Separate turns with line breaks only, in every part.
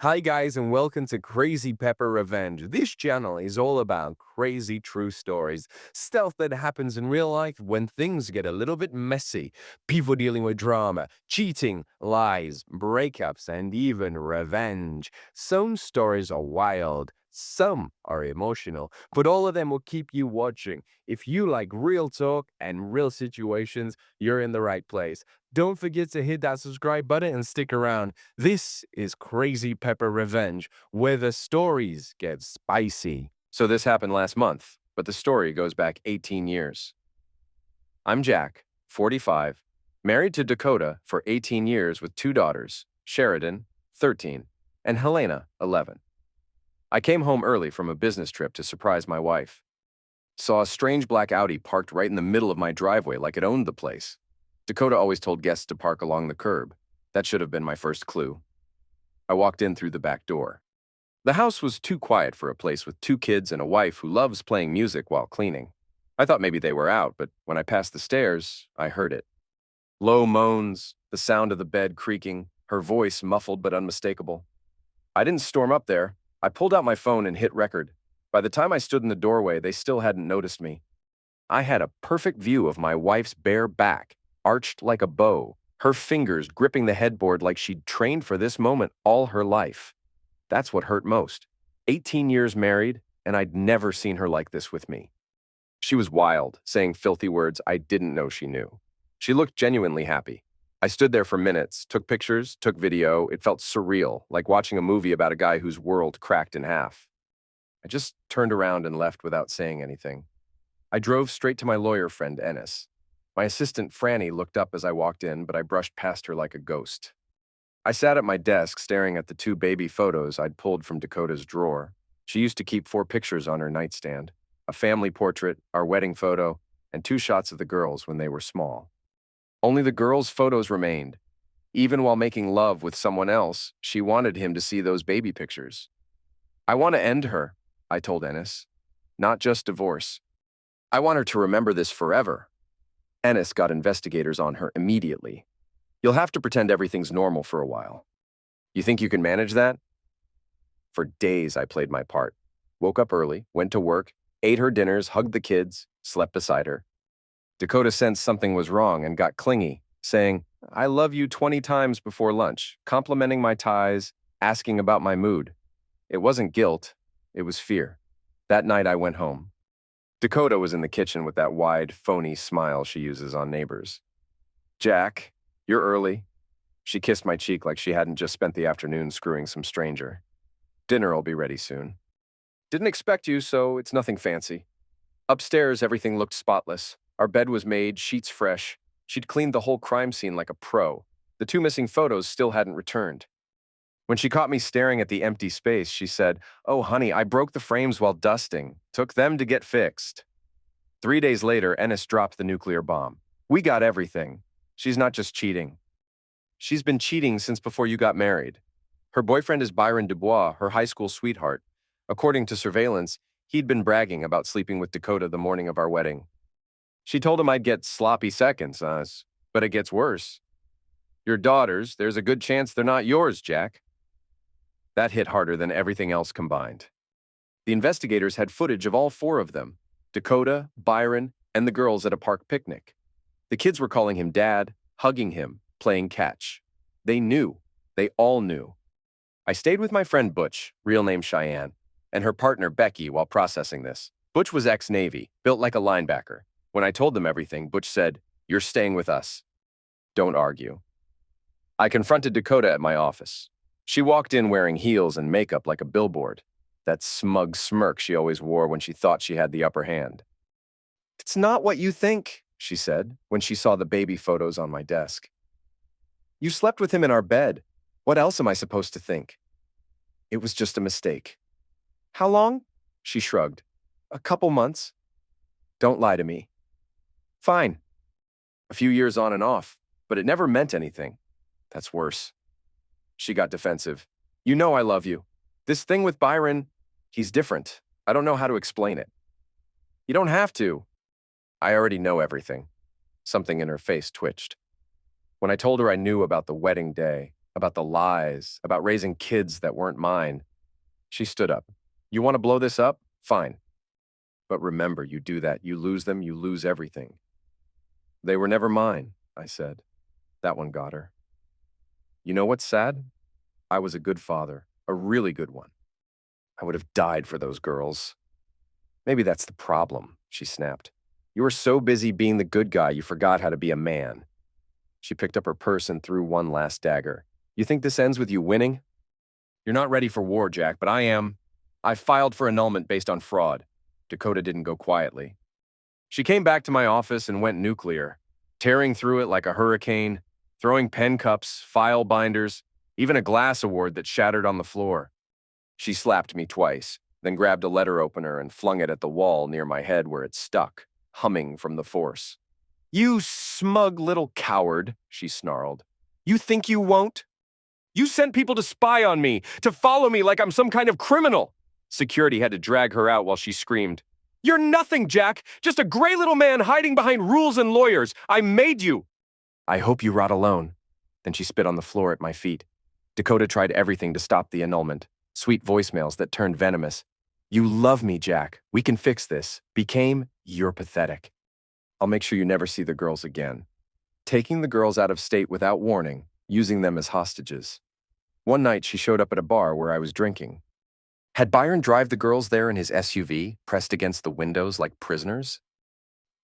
Hi guys and welcome to Crazy Pepper Revenge. This channel is all about crazy true stories, stuff that happens in real life when things get a little bit messy, people dealing with drama, cheating, lies, breakups, and even revenge. Some stories are wild, some are emotional, but all of them will keep you watching. If you like real talk and real situations, you're in the right place. Don't forget to hit that subscribe button and stick around. This is Crazy Pepper Revenge, where the stories get spicy. So this happened last month, but the story goes back 18 years. I'm Jack, 45, married to Dakota for 18 years with two daughters, Sheridan, 13, and Helena, 11. I came home early from a business trip to surprise my wife. Saw a strange black Audi parked right in the middle of my driveway like it owned the place. Dakota always told guests to park along the curb. That should have been my first clue. I walked in through the back door. The house was too quiet for a place with two kids and a wife who loves playing music while cleaning. I thought maybe they were out, but when I passed the stairs, I heard it. Low moans, the sound of the bed creaking, her voice muffled but unmistakable. I didn't storm up there. I pulled out my phone and hit record. By the time I stood in the doorway, they still hadn't noticed me. I had a perfect view of my wife's bare back, arched like a bow, her fingers gripping the headboard like she'd trained for this moment all her life. That's what hurt most. 18 years married, and I'd never seen her like this with me. She was wild, saying filthy words I didn't know she knew. She looked genuinely happy. I stood there for minutes, took pictures, took video. It felt surreal, like watching a movie about a guy whose world cracked in half. I just turned around and left without saying anything. I drove straight to my lawyer friend, Ennis. My assistant, Franny, looked up as I walked in, but I brushed past her like a ghost. I sat at my desk staring at the two baby photos I'd pulled from Dakota's drawer. She used to keep 4 pictures on her nightstand: a family portrait, our wedding photo, and 2 shots of the girls when they were small. Only the girls' photos remained. Even while making love with someone else, she wanted him to see those baby pictures. I want to end her, I told Ennis. Not just divorce. I want her to remember this forever. Ennis got investigators on her immediately. You'll have to pretend everything's normal for a while. You think you can manage that? For days, I played my part. Woke up early, went to work, ate her dinners, hugged the kids, slept beside her. Dakota sensed something was wrong and got clingy, saying, "I love you 20 times before lunch," complimenting my ties, asking about my mood. It wasn't guilt, it was fear. That night I went home. Dakota was in the kitchen with that wide, phony smile she uses on Neighbors. "Jack, you're early." She kissed my cheek like she hadn't just spent the afternoon screwing some stranger. "Dinner'll be ready soon." "Didn't expect you, so it's nothing fancy." Upstairs, everything looked spotless. Our bed was made, sheets fresh. She'd cleaned the whole crime scene like a pro. The 2 missing photos still hadn't returned. When she caught me staring at the empty space, she said, "Oh, honey, I broke the frames while dusting. Took them to get fixed." 3 days later, Ennis dropped the nuclear bomb. "We got everything. She's not just cheating. She's been cheating since before you got married. Her boyfriend is Byron Dubois, her high school sweetheart. According to surveillance, he'd been bragging about sleeping with Dakota the morning of our wedding. She told him I'd get sloppy seconds, but it gets worse. Your daughters, there's a good chance they're not yours, Jack." That hit harder than everything else combined. The investigators had footage of all 4 of them: Dakota, Byron, and the girls at a park picnic. The kids were calling him dad, hugging him, playing catch. They knew. They all knew. I stayed with my friend Butch, real name Cheyenne, and her partner Becky while processing this. Butch was ex-Navy, built like a linebacker. When I told them everything, Butch said, "You're staying with us. Don't argue." I confronted Dakota at my office. She walked in wearing heels and makeup like a billboard, that smug smirk she always wore when she thought she had the upper hand. "It's not what you think," she said when she saw the baby photos on my desk. "You slept with him in our bed. What else am I supposed to think?" It was just a mistake. "How long?" She shrugged. "A couple months." "Don't lie to me." "Fine. A few years on and off, but it never meant anything." "That's worse." She got defensive. "You know I love you. This thing with Byron, he's different. I don't know how to explain it." "You don't have to." I already know everything. Something in her face twitched. When I told her I knew about the wedding day, about the lies, about raising kids that weren't mine. She stood up. You want to blow this up? Fine. But remember, you do that, you lose them, you lose everything. They were never mine, I said. That one got her. You know what's sad? I was a good father, a really good one. I would have died for those girls. Maybe that's the problem, she snapped. You were so busy being the good guy, you forgot how to be a man. She picked up her purse and threw one last dagger. You think this ends with you winning? You're not ready for war, Jack, but I am. I filed for annulment based on fraud. Dakota didn't go quietly. She came back to my office and went nuclear, tearing through it like a hurricane, throwing pen cups, file binders, even a glass award that shattered on the floor. She slapped me twice, then grabbed a letter opener and flung it at the wall near my head where it stuck, humming from the force. You smug little coward, she snarled. You think you won't? You sent people to spy on me, to follow me like I'm some kind of criminal. Security had to drag her out while she screamed. You're nothing, Jack, just a gray little man hiding behind rules and lawyers. I made you. I hope you rot alone. Then she spit on the floor at my feet. Dakota tried everything to stop the annulment. Sweet voicemails that turned venomous. You love me, Jack. We can fix this. Became, you're pathetic. I'll make sure you never see the girls again. Taking the girls out of state without warning, using them as hostages. One night she showed up at a bar where I was drinking. Had Byron drive the girls there in his SUV, pressed against the windows like prisoners?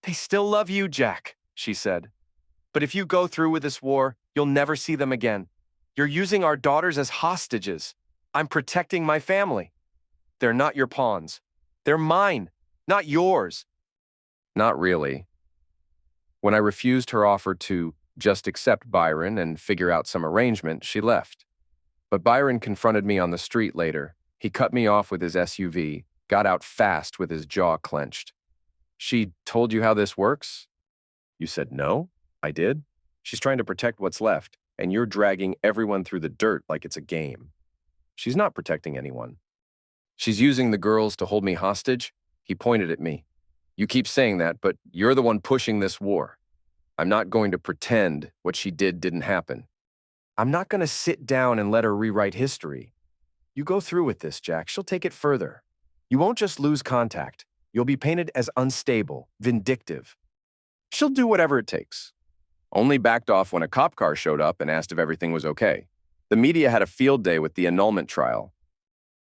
They still love you, Jack, she said. But if you go through with this war, you'll never see them again. You're using our daughters as hostages. I'm protecting my family. They're not your pawns. They're mine, not yours. Not really. When I refused her offer to just accept Byron and figure out some arrangement, she left. But Byron confronted me on the street later. He cut me off with his SUV, got out fast with his jaw clenched. She told you how this works? You said no? I did. She's trying to protect what's left, and you're dragging everyone through the dirt like it's a game. She's not protecting anyone. She's using the girls to hold me hostage? He pointed at me. You keep saying that, but you're the one pushing this war. I'm not going to pretend what she did didn't happen. I'm not going to sit down and let her rewrite history. You go through with this, Jack. She'll take it further. You won't just lose contact. You'll be painted as unstable, vindictive. She'll do whatever it takes. Only backed off when a cop car showed up and asked if everything was okay. The media had a field day with the annulment trial.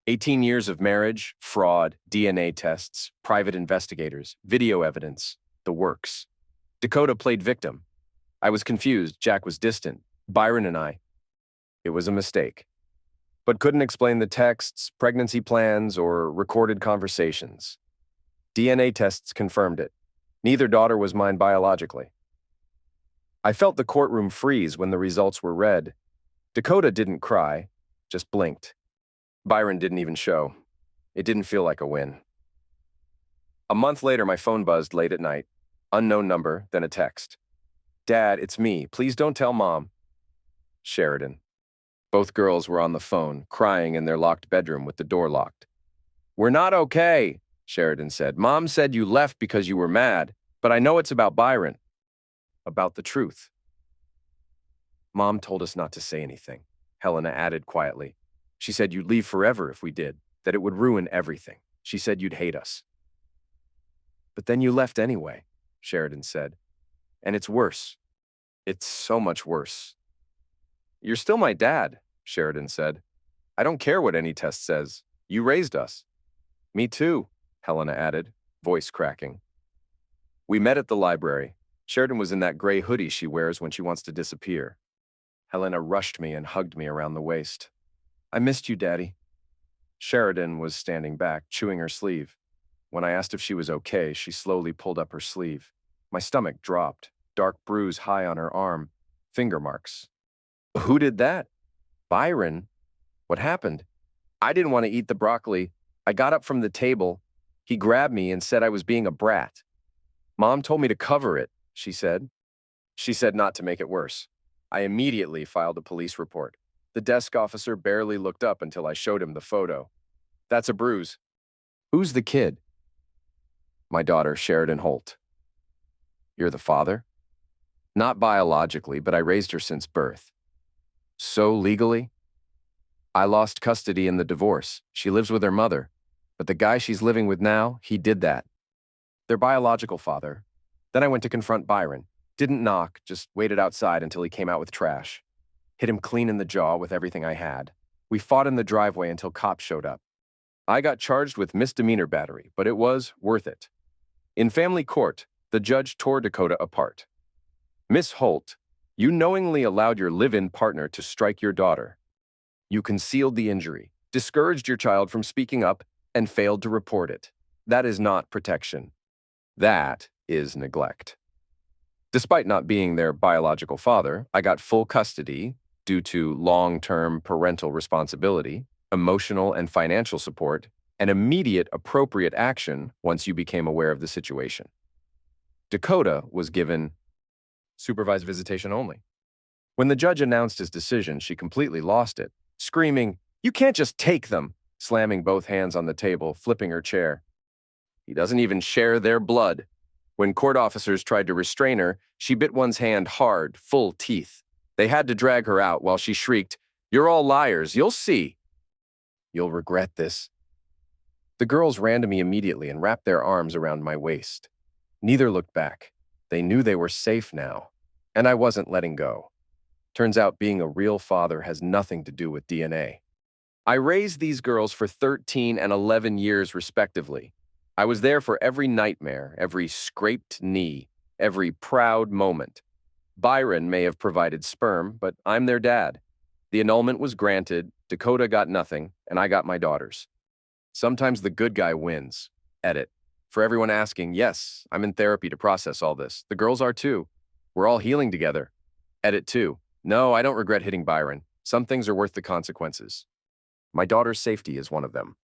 18 years of marriage, fraud, DNA tests, private investigators, video evidence, the works. Dakota played victim. I was confused. Jack was distant. Byron and I. It was a mistake. But couldn't explain the texts, pregnancy plans, or recorded conversations. DNA tests confirmed it. Neither daughter was mine biologically. I felt the courtroom freeze when the results were read. Dakota didn't cry, just blinked. Byron didn't even show. It didn't feel like a win. A month later, my phone buzzed late at night. Unknown number, then a text. Dad, it's me. Please don't tell Mom. Sheridan. Both girls were on the phone, crying in their locked bedroom with the door locked. We're not okay, Sheridan said. Mom said you left because you were mad, but I know it's about Byron. About the truth. Mom told us not to say anything, Helena added quietly. She said you'd leave forever if we did, that it would ruin everything. She said you'd hate us. But then you left anyway, Sheridan said. And it's worse. It's so much worse. You're still my dad, Sheridan said. I don't care what any test says. You raised us. Me too, Helena added, voice cracking. We met at the library. Sheridan was in that gray hoodie she wears when she wants to disappear. Helena rushed me and hugged me around the waist. I missed you, Daddy. Sheridan was standing back, chewing her sleeve. When I asked if she was okay, she slowly pulled up her sleeve. My stomach dropped, dark bruise high on her arm, finger marks. Who did that? Byron. What happened? I didn't want to eat the broccoli. I got up from the table. He grabbed me and said I was being a brat. Mom told me to cover it, she said. She said not to make it worse. I immediately filed a police report. The desk officer barely looked up until I showed him the photo. That's a bruise. Who's the kid? My daughter, Sheridan Holt. You're the father? Not biologically, but I raised her since birth. So legally, I lost custody in the divorce. She lives with her mother. But the guy she's living with now, he did that. Their biological father. Then I went to confront Byron. Didn't knock, just waited outside until he came out with trash. Hit him clean in the jaw with everything I had. We fought in the driveway until cops showed up. I got charged with misdemeanor battery, but it was worth it. In family court, the judge tore Dakota apart. Miss Holt, you knowingly allowed your live-in partner to strike your daughter. You concealed the injury, discouraged your child from speaking up, and failed to report it. That is not protection. That is neglect. Despite not being their biological father, I got full custody due to long-term parental responsibility, emotional and financial support, and immediate appropriate action once you became aware of the situation. Dakota was given supervised visitation only. When the judge announced his decision, she completely lost it, screaming, "You can't just take them," slamming both hands on the table, flipping her chair. He doesn't even share their blood. When court officers tried to restrain her, she bit one's hand hard, full teeth. They had to drag her out while she shrieked, "You're all liars, you'll see. You'll regret this." The girls ran to me immediately and wrapped their arms around my waist. Neither looked back. They knew they were safe now, and I wasn't letting go. Turns out being a real father has nothing to do with DNA. I raised these girls for 13 and 11 years respectively. I was there for every nightmare, every scraped knee, every proud moment. Byron may have provided sperm, but I'm their dad. The annulment was granted, Dakota got nothing, and I got my daughters. Sometimes the good guy wins. Edit. For everyone asking, yes, I'm in therapy to process all this. The girls are too. We're all healing together. Edit 2. No, I don't regret hitting Byron. Some things are worth the consequences. My daughter's safety is one of them.